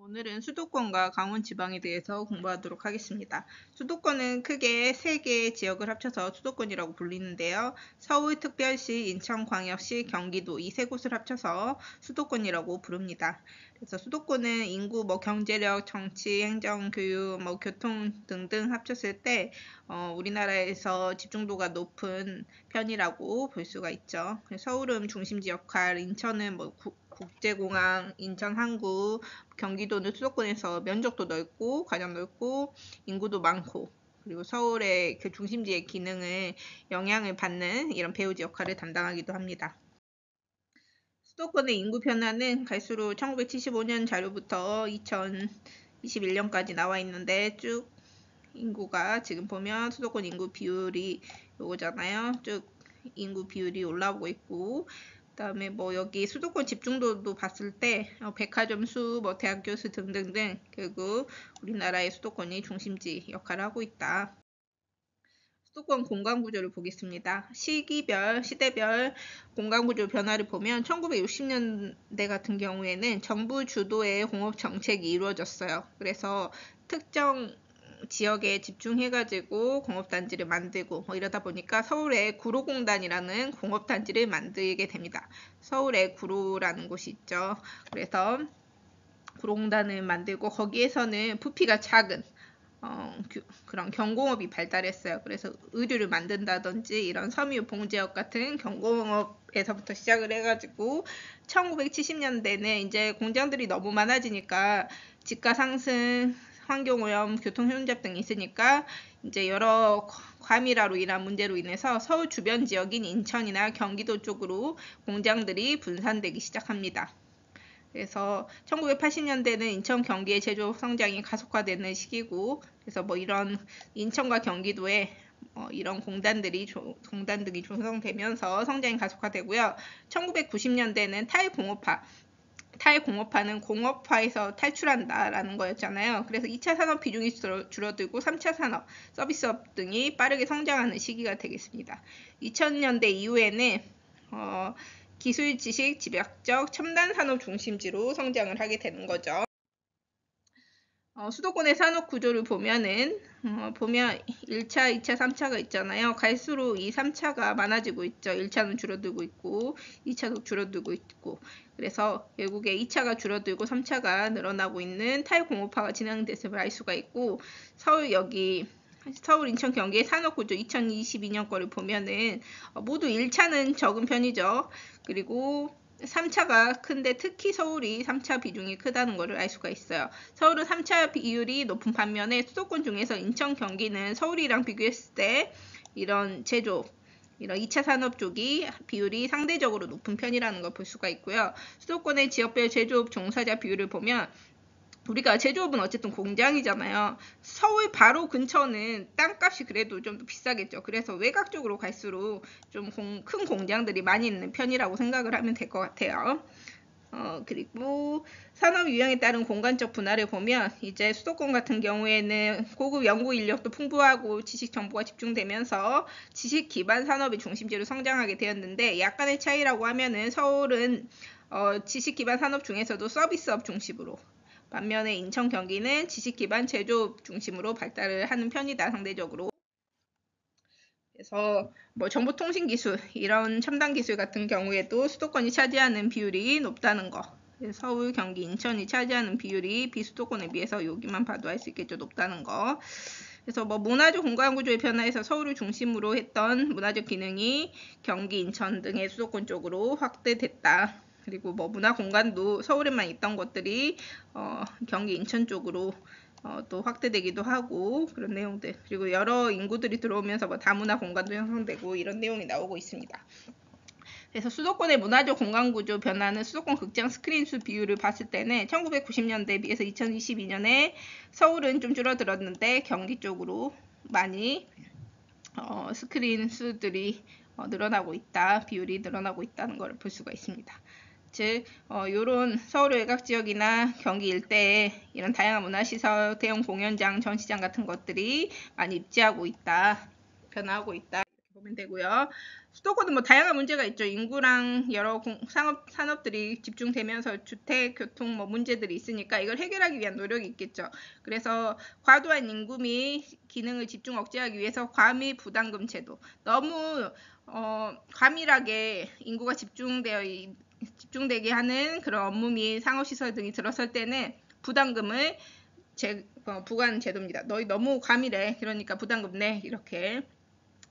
오늘은 수도권과 강원지방에 대해서 공부하도록 하겠습니다. 수도권은 크게 3개의 지역을 합쳐서 수도권이라고 불리는데요. 서울특별시, 인천광역시, 경기도 이 3곳을 합쳐서 수도권이라고 부릅니다. 그래서 수도권은 인구, 경제력, 정치, 행정, 교육, 교통 등등 합쳤을 때 우리나라에서 집중도가 높은 편이라고 볼 수가 있죠. 서울은 중심지 역할, 인천은 국제공항, 인천 항구, 경기도는 수도권에서 면적도 넓고 가장 넓고 인구도 많고 그리고 서울의 그 중심지의 기능을 영향을 받는 이런 배후지 역할을 담당하기도 합니다. 수도권의 인구 변화는 갈수록 1975년 자료부터 2021년까지 나와 있는데 쭉 인구가 지금 보면 수도권 인구 비율이 요거잖아요. 쭉 인구 비율이 올라오고 있고 그다음에 여기 수도권 집중도도 봤을 때 백화점 수, 대학교 수 등등등 결국 우리나라의 수도권이 중심지 역할을 하고 있다. 수도권 공간구조를 보겠습니다. 시기별, 시대별 공간구조 변화를 보면 1960년대 같은 경우에는 정부 주도의 공업정책이 이루어졌어요. 그래서 특정 지역에 집중해가지고 공업단지를 만들고 이러다 보니까 서울에 구로공단이라는 공업단지를 만들게 됩니다. 서울에 구로라는 곳이 있죠. 그래서 구로공단을 만들고 거기에서는 부피가 작은 그런 경공업이 발달했어요. 그래서 의류를 만든다든지 이런 섬유 봉제업 같은 경공업에서부터 시작을 해가지고 1970년대는 이제 공장들이 너무 많아지니까 집가 상승, 환경오염, 교통혼잡 등이 있으니까 이제 여러 과밀화로 인한 문제로 인해서 서울 주변 지역인 인천이나 경기도 쪽으로 공장들이 분산되기 시작합니다. 그래서 1980년대는 인천 경기의 제조업 성장이 가속화되는 시기고 그래서 이런 인천과 경기도에 이런 공단들이 조성되면서 성장이 가속화되고요. 1990년대는 탈공업화는 공업화에서 탈출한다라는 거였잖아요. 그래서 2차 산업 비중이 줄어들고 3차 산업, 서비스업 등이 빠르게 성장하는 시기가 되겠습니다. 2000년대 이후에는 기술, 지식, 집약적, 첨단 산업 중심지로 성장을 하게 되는 거죠. 수도권의 산업 구조를 보면 1차, 2차, 3차가 있잖아요. 갈수록 이 3차가 많아지고 있죠. 1차는 줄어들고 있고 2차도 줄어들고 있고 그래서 결국에 2차가 줄어들고 3차가 늘어나고 있는 탈공업화가 진행됐음을 알 수가 있고 서울, 인천, 경기의 산업구조 2022년 거를 보면은 모두 1차는 적은 편이죠. 그리고 3차가 큰데 특히 서울이 3차 비중이 크다는 것을 알 수가 있어요. 서울은 3차 비율이 높은 반면에 수도권 중에서 인천, 경기는 서울이랑 비교했을 때 이런 2차 산업 쪽이 비율이 상대적으로 높은 편이라는 걸 볼 수가 있고요. 수도권의 지역별 제조업 종사자 비율을 보면 우리가 제조업은 어쨌든 공장이잖아요. 서울 바로 근처는 땅값이 그래도 좀 더 비싸겠죠. 그래서 외곽 쪽으로 갈수록 좀 큰 공장들이 많이 있는 편이라고 생각을 하면 될 것 같아요. 그리고 산업 유형에 따른 공간적 분화를 보면 이제 수도권 같은 경우에는 고급 연구 인력도 풍부하고 지식 정보가 집중되면서 지식 기반 산업의 중심지로 성장하게 되었는데 약간의 차이라고 하면은 서울은 지식 기반 산업 중에서도 서비스업 중심으로 반면에 인천, 경기는 지식 기반 제조업 중심으로 발달을 하는 편이다 상대적으로. 그래서 정보통신기술 이런 첨단 기술 같은 경우에도 수도권이 차지하는 비율이 높다는 거. 서울, 경기, 인천이 차지하는 비율이 비수도권에 비해서 여기만 봐도 알 수 있겠죠. 높다는 거. 그래서 문화적 공간구조의 변화에서 서울을 중심으로 했던 문화적 기능이 경기, 인천 등의 수도권 쪽으로 확대됐다. 그리고 문화 공간도 서울에만 있던 것들이 경기, 인천 쪽으로 또 확대되기도 하고 그런 내용들 그리고 여러 인구들이 들어오면서 다문화 공간도 형성되고 이런 내용이 나오고 있습니다. 그래서 수도권의 문화적 공간구조 변화는 수도권 극장 스크린 수 비율을 봤을 때는 1990년대에 비해서 2022년에 서울은 좀 줄어들었는데 경기 쪽으로 많이 스크린 수들이 늘어나고 있다, 비율이 늘어나고 있다는 걸 볼 수가 있습니다. 즉, 요런 서울 외곽 지역이나 경기 일대에 이런 다양한 문화시설, 대형 공연장, 전시장 같은 것들이 많이 입지하고 있다, 변화하고 있다. 보면 되고요. 수도권은 뭐 다양한 문제가 있죠. 인구랑 여러 산업들이 집중되면서 주택, 교통 뭐 문제들이 있으니까 이걸 해결하기 위한 노력이 있겠죠. 그래서 과도한 인구 및 기능을 집중 억제하기 위해서 과밀 부담금 제도. 너무 과밀하게 인구가 집중되게 하는 그런 업무 및 상업시설 등이 들어설 때는 부담금을 부과하는 제도입니다. 너희 너무 과밀해. 그러니까 부담금 내. 이렇게.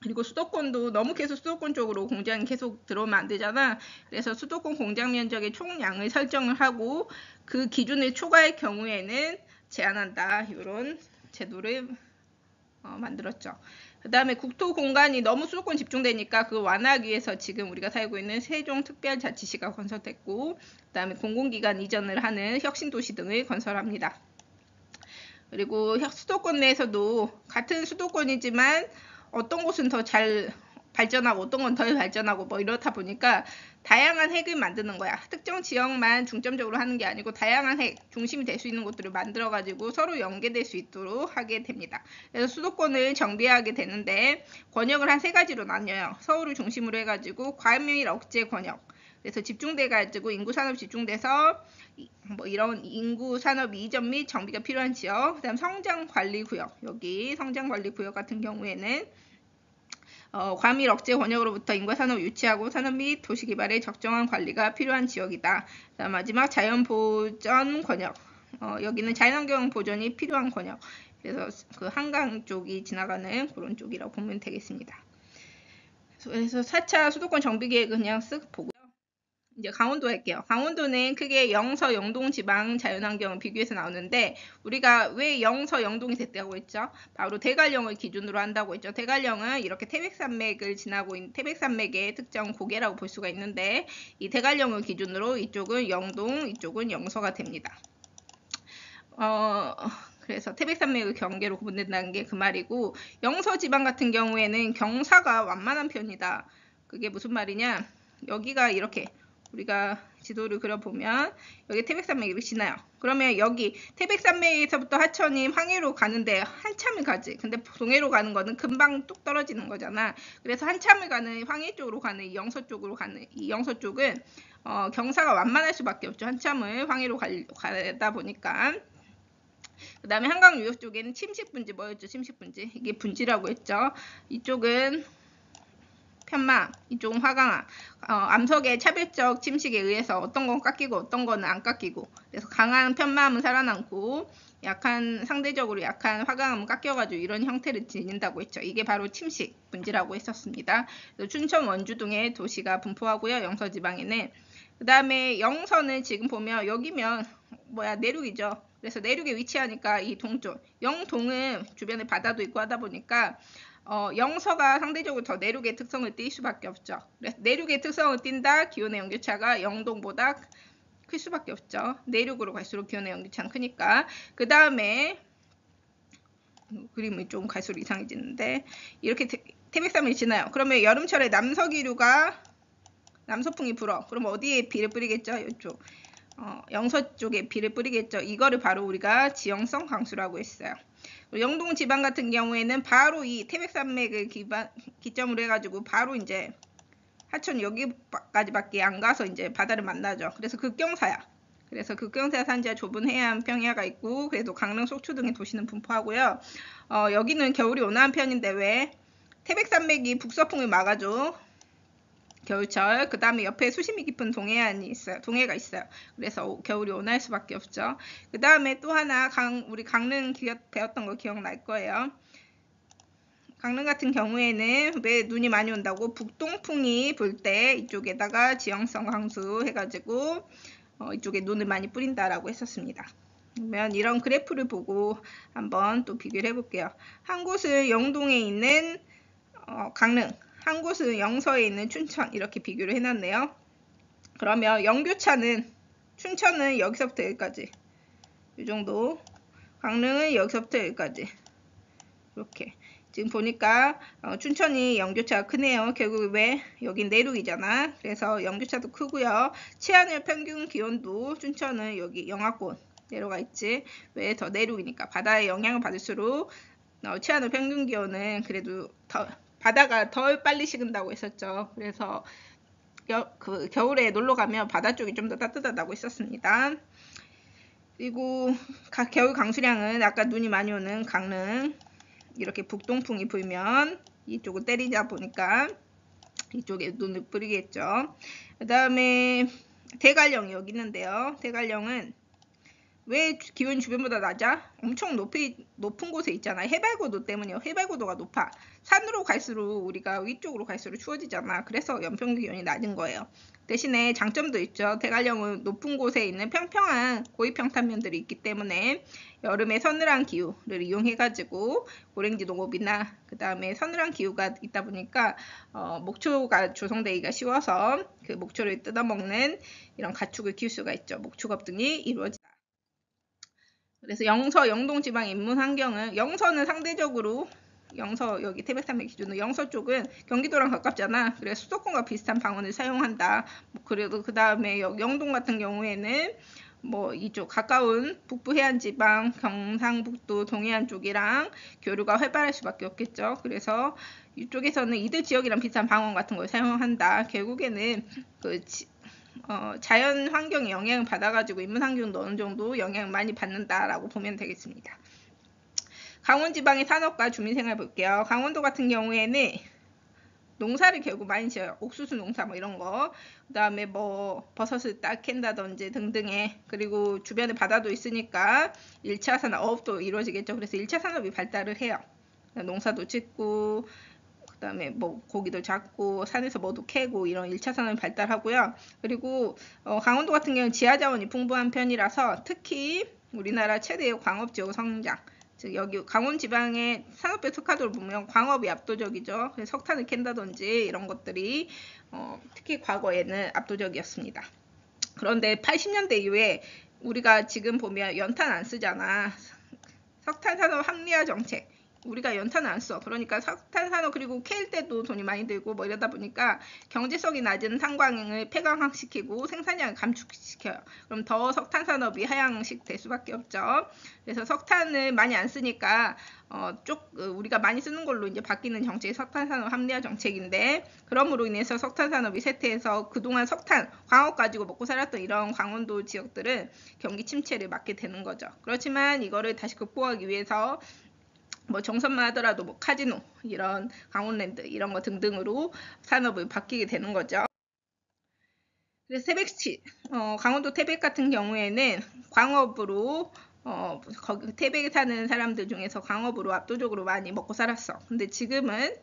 그리고 수도권도 너무 계속 수도권 쪽으로 공장이 계속 들어오면 안 되잖아. 그래서 수도권 공장 면적의 총량을 설정을 하고 그 기준을 초과할 경우에는 제한한다. 이런 제도를 만들었죠. 그 다음에 국토 공간이 너무 수도권 집중되니까 그걸 완화하기 위해서 지금 우리가 살고 있는 세종특별자치시가 건설됐고, 그 다음에 공공기관 이전을 하는 혁신도시 등을 건설합니다. 그리고 수도권 내에서도 같은 수도권이지만 어떤 곳은 더 잘 발전하고 어떤 건 덜 발전하고 뭐 이렇다 보니까 다양한 핵을 만드는 거야. 특정 지역만 중점적으로 하는 게 아니고 다양한 핵, 중심이 될 수 있는 곳들을 만들어 가지고 서로 연계될 수 있도록 하게 됩니다. 그래서 수도권을 정비하게 되는데 권역을 한 3가지로 나뉘어요. 서울을 중심으로 해가지고 과밀 억제 권역. 그래서 집중돼 가지고 인구 산업 집중돼서 뭐 이런 인구 산업 이전 및 정비가 필요한 지역. 그다음 성장 관리 구역. 여기 성장 관리 구역 같은 경우에는 과밀 억제 권역으로부터 인구 산업 유치하고 산업 및 도시 개발에 적정한 관리가 필요한 지역이다. 그다음 마지막 자연 보전 권역. 여기는 자연환경 보전이 필요한 권역. 그래서 그 한강 쪽이 지나가는 그런 쪽이라고 보면 되겠습니다. 그래서 4차 수도권 정비 계획은 그냥 쓱 보고요. 이제 강원도 할게요. 강원도는 크게 영서, 영동 지방 자연환경을 비교해서 나오는데 우리가 왜 영서, 영동이 됐다고 했죠? 바로 대관령을 기준으로 한다고 했죠. 대관령은 이렇게 태백산맥을 지나고 있는 태백산맥의 특정 고개라고 볼 수가 있는데 이 대관령을 기준으로 이쪽은 영동, 이쪽은 영서가 됩니다. 그래서 태백산맥의 경계로 구분된다는 게 그 말이고 영서 지방 같은 경우에는 경사가 완만한 편이다. 그게 무슨 말이냐? 여기가 이렇게 우리가 지도를 그려보면 여기 태백산맥이 이렇게 지나요. 그러면 여기 태백산맥에서부터 하천이 황해로 가는데 한참을 가지. 근데 동해로 가는 거는 금방 뚝 떨어지는 거잖아. 그래서 한참을 가는 황해 쪽으로 가는 이 영서 쪽으로 가는 이 영서 쪽은 경사가 완만할 수밖에 없죠. 한참을 황해로 가다 보니까. 그 다음에 한강 유역 쪽에는 침식분지 뭐였죠? 침식분지. 이게 분지라고 했죠. 이쪽은 편마, 이쪽은 화강암. 암석의 차별적 침식에 의해서 어떤 건 깎이고 어떤 건 안 깎이고. 그래서 강한 편마암은 살아남고 상대적으로 약한 화강암은 깎여가지고 이런 형태를 지닌다고 했죠. 이게 바로 침식 분지라고 했었습니다. 춘천 원주 등의 도시가 분포하고요. 영서지방에는. 그 다음에 영서는 지금 보면 여기면 내륙이죠. 그래서 내륙에 위치하니까 이 동쪽. 영동은 주변에 바다도 있고 하다 보니까 영서가 상대적으로 더 내륙의 특성을 띌 수밖에 없죠. 그래서 내륙의 특성을 띈다. 기온의 연교차가 영동보다 클 수밖에 없죠. 내륙으로 갈수록 기온의 연교차는 크니까. 그 다음에 그림이 좀 갈수록 이상해지는데 이렇게 태백산맥이 지나요. 그러면 여름철에 남서풍이 불어. 그럼 어디에 비를 뿌리겠죠? 이쪽. 영서 쪽에 비를 뿌리겠죠. 이거를 바로 우리가 지형성 강수라고 했어요. 영동 지방 같은 경우에는 바로 이 태백산맥을 기점으로 해가지고 바로 이제 하천 여기까지밖에 안 가서 이제 바다를 만나죠. 그래서 극경사야. 그래서 극경사 산지와 좁은 해안 평야가 있고 그래도 강릉, 속초 등의 도시는 분포하고요. 여기는 겨울이 온화한 편인데 왜? 태백산맥이 북서풍을 막아줘. 겨울철. 그 다음에 옆에 수심이 깊은 동해가 있어요. 그래서 겨울이 온화할 수밖에 없죠. 그 다음에 또 하나 우리 강릉 배웠던 거 기억날 거예요. 강릉 같은 경우에는 왜 눈이 많이 온다고? 북동풍이 불 때 이쪽에다가 지형성 강수 해가지고 이쪽에 눈을 많이 뿌린다라고 했었습니다. 그러면 이런 그래프를 보고 한번 또 비교를 해볼게요. 한 곳은 영동에 있는 강릉, 한 곳은 영서에 있는 춘천 이렇게 비교를 해놨네요. 그러면 춘천은 여기서부터 여기까지 이 정도, 강릉은 여기서부터 여기까지 이렇게. 지금 보니까 춘천이 연교차가 크네요. 결국 왜? 여긴 내륙이잖아. 그래서 연교차도 크고요. 치안의 평균 기온도 춘천은 여기 영하권 내려가 있지. 왜? 더 내륙이니까. 바다의 영향을 받을수록 치안의 평균 기온은 그래도 더 바다가 덜 빨리 식은다고 했었죠. 그래서 겨울에 놀러 가면 바다 쪽이 좀 더 따뜻하다고 했었습니다. 그리고 겨울 강수량은 아까 눈이 많이 오는 강릉 이렇게 북동풍이 불면 이쪽을 때리다 보니까 이쪽에 눈을 뿌리겠죠. 그 다음에 대관령이 여기 있는데요. 대관령은 왜 기온이 주변보다 낮아? 엄청 높은 곳에 있잖아. 해발고도 때문이에요. 해발고도가 높아. 산으로 갈수록 우리가 위쪽으로 갈수록 추워지잖아. 그래서 연평균 기온이 낮은 거예요. 대신에 장점도 있죠. 대관령은 높은 곳에 있는 평평한 고위평탄면들이 있기 때문에 여름에 서늘한 기후를 이용해가지고 고랭지 농업이나 그 다음에 서늘한 기후가 있다 보니까 목초가 조성되기가 쉬워서 그 목초를 뜯어먹는 이런 가축을 키울 수가 있죠. 목축업 등이 이루어진다. 그래서 영동 지방 인문 환경은 영서는 상대적으로 여기 태백산맥 기준으로 영서 쪽은 경기도랑 가깝잖아. 그래서 수도권과 비슷한 방언을 사용한다. 그래도 그 다음에 영동 같은 경우에는 이쪽 가까운 북부 해안 지방, 경상북도 동해안 쪽이랑 교류가 활발할 수밖에 없겠죠. 그래서 이쪽에서는 이들 지역이랑 비슷한 방언 같은 걸 사용한다. 결국에는 자연 환경에 영향을 받아가지고 인문 환경도 어느 정도 영향을 많이 받는다라고 보면 되겠습니다. 강원 지방의 산업과 주민생활 볼게요. 강원도 같은 경우에는 농사를 결국 많이 지어요. 옥수수 농사 이런 거. 그 다음에 버섯을 딱 캔다든지 등등의, 그리고 주변에 바다도 있으니까 1차 산업, 어업도 이루어지겠죠. 그래서 1차 산업이 발달을 해요. 농사도 짓고, 그 다음에 고기도 잡고, 산에서 뭐도 캐고, 이런 1차 산업이 발달하고요. 그리고 강원도 같은 경우는 지하자원이 풍부한 편이라서 특히 우리나라 최대의 광업지역 성장, 즉 여기 강원 지방의 산업별 특화도를 보면 광업이 압도적이죠. 그래서 석탄을 캔다든지 이런 것들이 특히 과거에는 압도적이었습니다. 그런데 80년대 이후에 우리가 지금 보면 연탄 안 쓰잖아. 석탄 산업 합리화 정책, 우리가 연탄을 안 써. 그러니까 석탄 산업, 그리고 캐일 때도 돈이 많이 들고 이러다 보니까 경제성이 낮은 탄광을 폐광시키고 생산량을 감축시켜요. 그럼 더 석탄 산업이 하향식 될 수밖에 없죠. 그래서 석탄을 많이 안 쓰니까 우리가 많이 쓰는 걸로 이제 바뀌는 정책이 석탄 산업 합리화 정책인데, 그럼으로 인해서 석탄 산업이 쇠퇴해서 그동안 석탄, 광업 가지고 먹고 살았던 이런 강원도 지역들은 경기 침체를 맞게 되는 거죠. 그렇지만 이거를 다시 극복하기 위해서 정선만 하더라도 카지노, 이런 강원랜드 이런 거 등등으로 산업을 바뀌게 되는 거죠. 그래서 강원도 태백 같은 경우에는 광업으로 거기 태백에 사는 사람들 중에서 광업으로 압도적으로 많이 먹고 살았어. 근데 지금은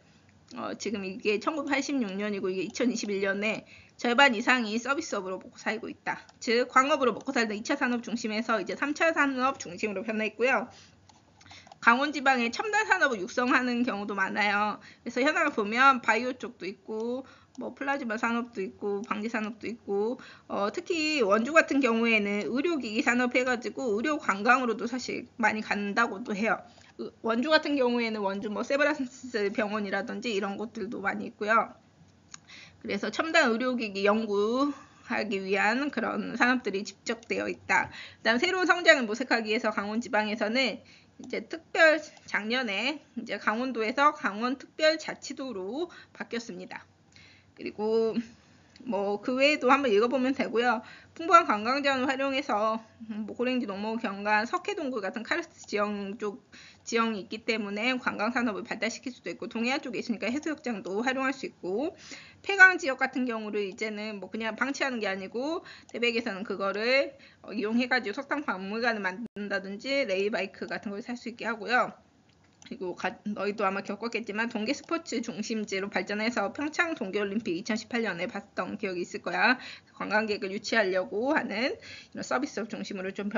지금 이게 1986년이고 이게 2021년에 절반 이상이 서비스업으로 먹고 살고 있다. 즉 광업으로 먹고 살던 2차 산업 중심에서 이제 3차 산업 중심으로 변화했고요. 강원 지방에 첨단 산업을 육성하는 경우도 많아요. 그래서 현황을 보면 바이오 쪽도 있고 플라즈마 산업도 있고 방지 산업도 있고 특히 원주 같은 경우에는 의료기기 산업 해가지고 의료 관광으로도 사실 많이 간다고도 해요. 원주 같은 경우에는 원주 세브란스 병원이라든지 이런 곳들도 많이 있고요. 그래서 첨단 의료기기 연구하기 위한 그런 산업들이 집적되어 있다. 그다음 새로운 성장을 모색하기 위해서 강원 지방에서는 이제 작년에 이제 강원도에서 강원특별자치도로 바뀌었습니다. 그리고 그 외에도 한번 읽어보면 되고요. 풍부한 관광자원을 활용해서 고랭지, 농목, 경관, 석회동굴 같은 카르스트 지형이 있기 때문에 관광산업을 발달시킬 수도 있고, 동해안 쪽에 있으니까 해수욕장도 활용할 수 있고, 폐광 지역 같은 경우를 이제는 그냥 방치하는 게 아니고 태백에서는 그거를 이용해가지고 석탄 박물관을 만든다든지 레일바이크 같은 걸 살 수 있게 하고요. 그리고 너희도 아마 겪었겠지만 동계 스포츠 중심지로 발전해서 평창 동계올림픽 2018년에 봤던 기억이 있을 거야. 관광객을 유치하려고 하는 이런 서비스업 중심으로 좀